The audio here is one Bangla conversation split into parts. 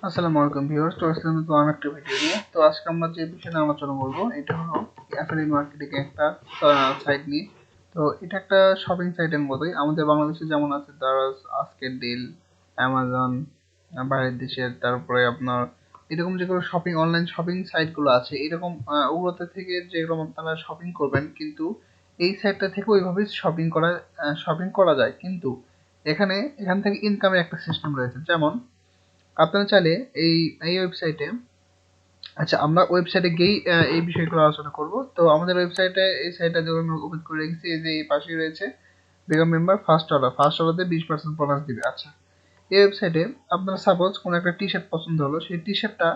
আসসালামু আলাইকুম ভিউয়ার্স, তো আসলাম নতুন আরেকটা ভিডিও নিয়ে। তো আজকে আমরা যে বিষয়ে নিয়ে আলোচনা করবো এটা হলো অ্যাফিলিয়েট মার্কেটিং একটা সাইট নিয়ে। তো এটা একটা শপিং সাইটের মতোই, আমাদের বাংলাদেশে যেমন আছে দারাজ, আজকের ডিল, অ্যামাজন, বাইরের দেশের, তারপরে আপনার এরকম যেগুলো শপিং অনলাইন শপিং সাইটগুলো আছে এরকম ওগুলোতে থেকে যেগুলো আপনারা শপিং করবেন, কিন্তু এই সাইটটা থেকে ওইভাবে শপিং করা যায়, কিন্তু এখান থেকে ইনকামের একটা সিস্টেম রয়েছে। যেমন আপনারা চাইলে এই এই ওয়েবসাইটে, আচ্ছা আমরা ওয়েবসাইটে গিয়েই এই বিষয়গুলো আলোচনা করব। তো আমাদের ওয়েবসাইটে এই সাইটটা যখন ওপেন করে রেখেছি, এই যে এই পাশেই রয়েছে বিকাম মেম্বার ফার্স্ট অর্ডারতে 20% বোনাস দিবে। আচ্ছা, এই ওয়েবসাইটে আপনারা সাপোজ কোনো একটা টি শার্ট পছন্দ হলো, সেই টি শার্টটা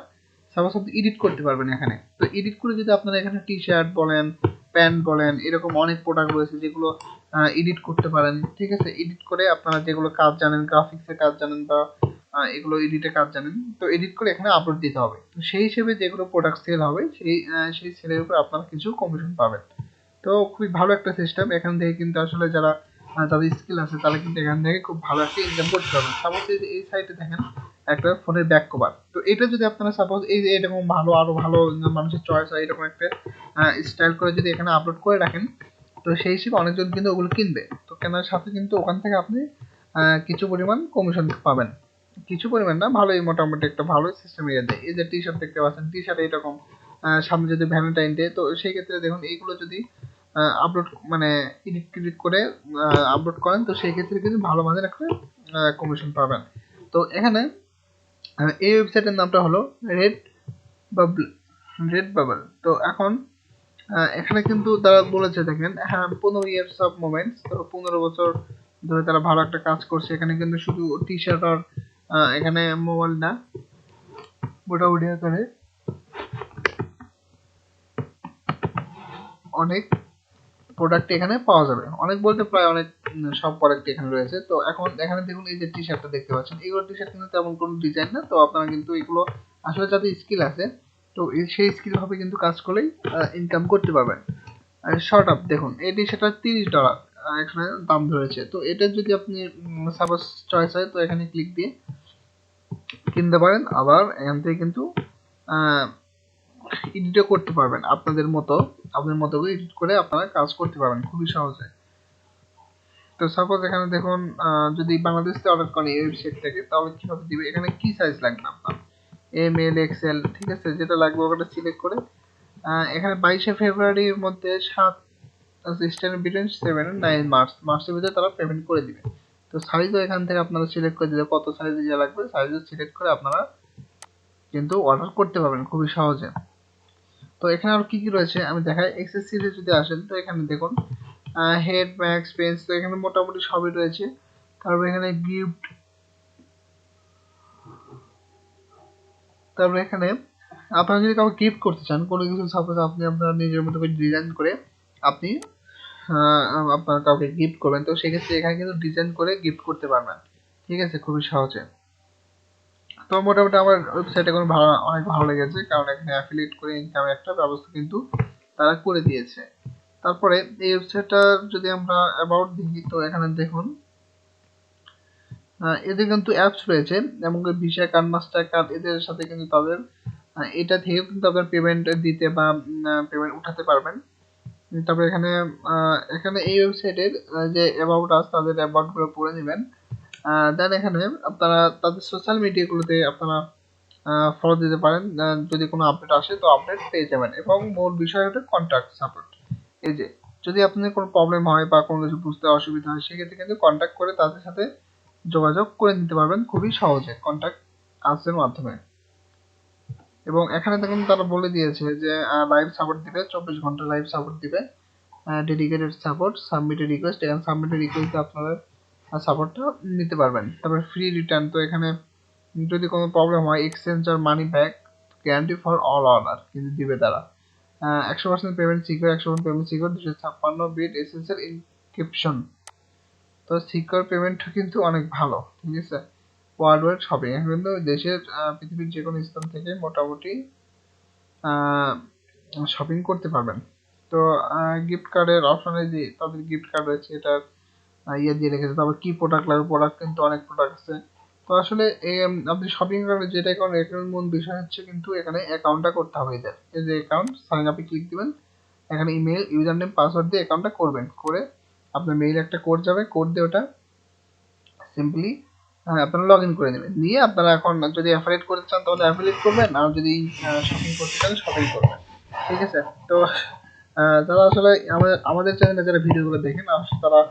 সাপোজ আপনি এডিট করতে পারবেন এখানে। তো এডিট করে যদি আপনারা এখানে টি শার্ট বলেন, প্যান্ট বলেন, এরকম অনেক প্রোডাক্ট রয়েছে যেগুলো এডিট করতে পারেন। ঠিক আছে, এডিট করে আপনারা যেগুলো কাজ জানেন, গ্রাফিক্সের কাজ জানেন বা এগুলো এডিটের কাজ জানেন, তো এডিট করে এখানে আপলোড দিতে হবে। তো সেই হিসেবে যেগুলো প্রোডাক্ট সেল হবে সেই সেলের উপর আপনারা কিছু কমিশন পাবেন। তো খুবই ভালো একটা সিস্টেম। এখান থেকে কিন্তু আসলে যাদের স্কিল আছে তারা কিন্তু এখান থেকে খুব ভালো একটা ইনকাম করতে পারবেন। সাপোজ এই সাইটে দেখেন একটা ফোনের ব্যাক কভার, তো এটা যদি আপনারা সাপোজ এই যে এরকম ভালো আরো ভালো মানুষের চয়েস হয় এরকম একটা স্টাইল করে যদি এখানে আপলোড করে রাখেন, তো সেই হিসেবে অনেকজন কিন্তু ওগুলো কিনবে। তো কেনার সাথে কিন্তু ওখান থেকে আপনি কিছু পরিমাণ কমিশন পাবেন। কিছু পরিমাণ না, ভালোই, মোটামুটি একটা ভালো সিস্টেম এরিয়া দেয়। এই যে টি শার্ট দেখতে পাচ্ছেন, টি শার্ট এরকম সামনে যদি ভ্যালেন্টাইন ডে, তো সেই ক্ষেত্রে দেখুন এইগুলো যদি আপলোড মানে এডিট টিডিট করে আপলোড করেন, তো সেই ক্ষেত্রে কিন্তু ভালো মানের একটা কমিশন পাবেন। তো এখানে এই ওয়েবসাইটের নামটা হলো বাবল রেড বাবল। তো এখন এখানে কিন্তু তারা বলেছে দেখেন, হ্যাঁ 15 ইয়ার্স অফ মোমেন্টস, তো 15 বছর ধরে তারা ভালো একটা কাজ করছে। এখানে কিন্তু শুধু টি শার্ট আর এখানে মোবাইল না, মোটামুটি করে অনেক প্রোডাক্ট এখানে পাওয়া যাবে। অনেক বলতে প্রায় অনেক সব প্রোডাক্ট এখানে রয়েছে। তো এখন এখানে দেখুন এই যে টি শার্টটা দেখতে পাচ্ছেন, এগুলো টি শার্ট কিন্তু তেমন কোনো ডিজাইন না। তো আপনারা কিন্তু এগুলো আসলে যাদের স্কিল আছে, তো সেই স্কিল ভাবে কিন্তু কাজ করলেই ইনকাম করতে পারবেন। আর শর্ট আপ দেখুন, এই টি শার্টটা $30 এখানে দাম ধরেছে। তো এটা যদি আপনি সাপোজ চয়েস হয়, তো এখানে ক্লিক দিয়ে কিনতে পারেন। আবার এখান থেকে কিন্তু এডিটও করতে পারবেন আপনাদের মতো করে এডিট করে আপনারা কাজ করতে পারবেন খুবই সহজে। তো সাপোজ এখানে দেখুন যদি বাংলাদেশ থেকে অর্ডার করেন এই ওয়েবসাইট থেকে, তাহলে কিভাবে দিবে, এখানে কি সাইজ লাগবে আপনার, এম এল এক্সেল, ঠিক আছে, যেটা লাগবে ওটা সিলেক্ট করে এখানে 22শে ফেব্রুয়ারির মধ্যে 7 স্ট্যান্ডার্ড বিটুইন 7 and 9 মার্চের ভিতরে তারা পেমেন্ট করে দিবে। তো সাইজও এখান থেকে আপনারা সিলেক্ট করে দিলে কত সাইজে যা লাগবে সাইজও সিলেক্ট করে আপনারা কিন্তু অর্ডার করতে পারবেন খুবই সহজে। তো এখানে আর কি কি রয়েছে আমি দেখাই। এক্সেসরিজে যদি আসেন, তো এখানে দেখুন হেড, ম্যাক্স, পেন্স, তো এখানে মোটামুটি সবই রয়েছে। তারপর এখানে গিফট, তারপর এখানে আপনারা যদি কাউকে গিফট করতে চান কোনো কিছু, সাপোজ আপনি আপনার নিজের মতো করে ডিজাইন করে আপনি আপনার কাউকে গিফট করবেন, তো সেক্ষেত্রে এখানে কিন্তু ডিজাইন করে গিফট করতে পারবেন। ঠিক আছে, খুবই সহজে। তো মোটামুটি আমার ওয়েবসাইট এখন অনেক ভালো লেগেছে, কারণ এখানে অ্যাফিলিয়েট করে ইনকামের একটা ব্যবস্থা কিন্তু তারা করে দিয়েছে। তারপরে এই ওয়েবসাইটটা যদি আমরা অ্যাবাউট দেখি, তো এখানে দেখুন এদের কিন্তু অ্যাপস রয়েছে, যেমন ভিসা কার্ড, মাস্টার কার্ড, এদের সাথে কিন্তু তাদের এটা থেকেও কিন্তু আপনার পেমেন্ট দিতে বা পেমেন্ট উঠাতে পারবেন। তারপরে এখানে এই ওয়েবসাইটের যে অ্যাবাউট আস, তাদের অ্যাবাউট গুলো পড়ে নেবেন। দেন এখানে আপনারা তাদের সোশ্যাল মিডিয়াগুলোতে আপনারা ফলো দিতে পারেন। যদি কোনো আপডেট আসে তো আপডেট পেয়ে যাবেন। এবং মূল বিষয় হলো কন্ট্যাক্ট সাপোর্ট। এই যে যদি আপনাদের কোনো প্রবলেম হয় বা কোনো কিছু বুঝতে অসুবিধা হয়, সেক্ষেত্রে কিন্তু কন্ট্যাক্ট করে তাদের সাথে যোগাযোগ করে নিতে পারবেন খুবই সহজে কন্ট্যাক্ট আসার মাধ্যমে। এবং এখানে দেখুন তারা বলে দিয়েছে যে লাইভ সাপোর্ট দিবে, 24 ঘন্টা লাইভ সাপোর্ট দিবে, ডেডিকেটেড সাপোর্ট, সাবমিটেড রিকোয়েস্ট, এখানে সাবমিটেড রিকোয়েস্টে আপনারা সাপোর্টটা নিতে পারবেন। তারপরে ফ্রি রিটার্ন, তো এখানে যদি কোনো প্রবলেম হয় এক্সচেঞ্জ আর money back guarantee for all order কিন্তু দিবে তারা। 100% payment secure, 100% payment secure, 256 bit SSL encryption. তো সিকিউর পেমেন্টটা কিন্তু অনেক ভালো। ঠিক আছে, ওয়ার্ল্ড ওয়াইড শপিং, এখন কিন্তু দেশের পৃথিবীর যে কোনো স্থান থেকে মোটামুটি শপিং করতে পারবেন। তো গিফট কার্ডের অপশনে যে তাদের গিফট কার্ড রয়েছে, এটা ইয়ে দিয়ে রেখেছে। তারপর কি প্রোডাক্ট লাগবে, প্রোডাক্ট কিন্তু অনেক প্রোডাক্ট আছে। তো তো আসলে আপনি শপিং করেন যেটাই করেন, এখানে মূল বিষয় হচ্ছে কিন্তু এখানে অ্যাকাউন্টটা করতে হবে। এদের এই যে অ্যাকাউন্ট, সাইন আপে ক্লিক দিবেন, এখানে ইমেল, ইউজার নেম, পাসওয়ার্ড দিয়ে অ্যাকাউন্টটা করবেন। করে আপনার মেইলে একটা কোড যাবে, কোড দিয়ে ওটা সিম্পলি আপনারা লগ ইন করে নেবেন। নিয়ে আপনারা এখন যদি অ্যাফিলিয়েট করতে চান তাহলে অ্যাফিলিয়েট করবেন, আর যদি শপিং করতে চান শপিং করবেন। ঠিক আছে? তো যারা আসলে আমাদের চ্যানেলে যারা ভিডিওগুলো দেখেন তারা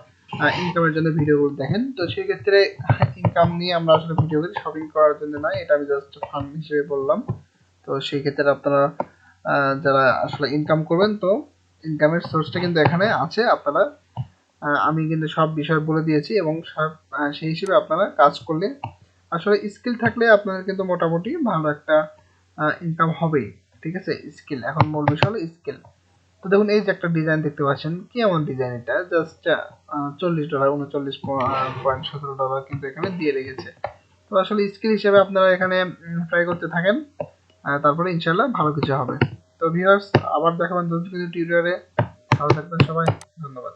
ইনকামের জন্য ভিডিওগুলো দেখেন। তো সেক্ষেত্রে ইনকাম নিয়ে আমরা আসলে ভিডিও করি, শপিং করার জন্য নয়। এটা আমি জাস্ট ফান হিসেবে বললাম। তো সেই ক্ষেত্রে আপনারা যারা আসলে ইনকাম করবেন, তো ইনকামের সোর্সটা কিন্তু এখানে আছে। আপনারা আমি কিন্তু সব বিষয় বলে দিয়েছি, এবং সব সেই হিসেবে আপনারা কাজ করলে আসলে স্কিল থাকলে আপনাদের কিন্তু মোটামুটি ভালো একটা ইনকাম হবেই। ঠিক আছে? স্কিল, এখন মূল বিষয় হলো স্কিল। তো দেখুন এই যে একটা ডিজাইন দেখতে পাচ্ছেন, কি এমন ডিজাইন, এটা জাস্ট $40, $39.17 কিন্তু এখানে দিয়ে রেখেছে। তো আসলে স্কিল হিসেবে আপনারা এখানে ট্রাই করতে থাকেন, তারপরে ইনশাল্লাহ ভালো কিছু হবে। তো ভিউয়ার্স, আবার দেখাবেন নতুন কিছু টিউটোরিয়ালে। ভালো থাকবেন সবাই, ধন্যবাদ।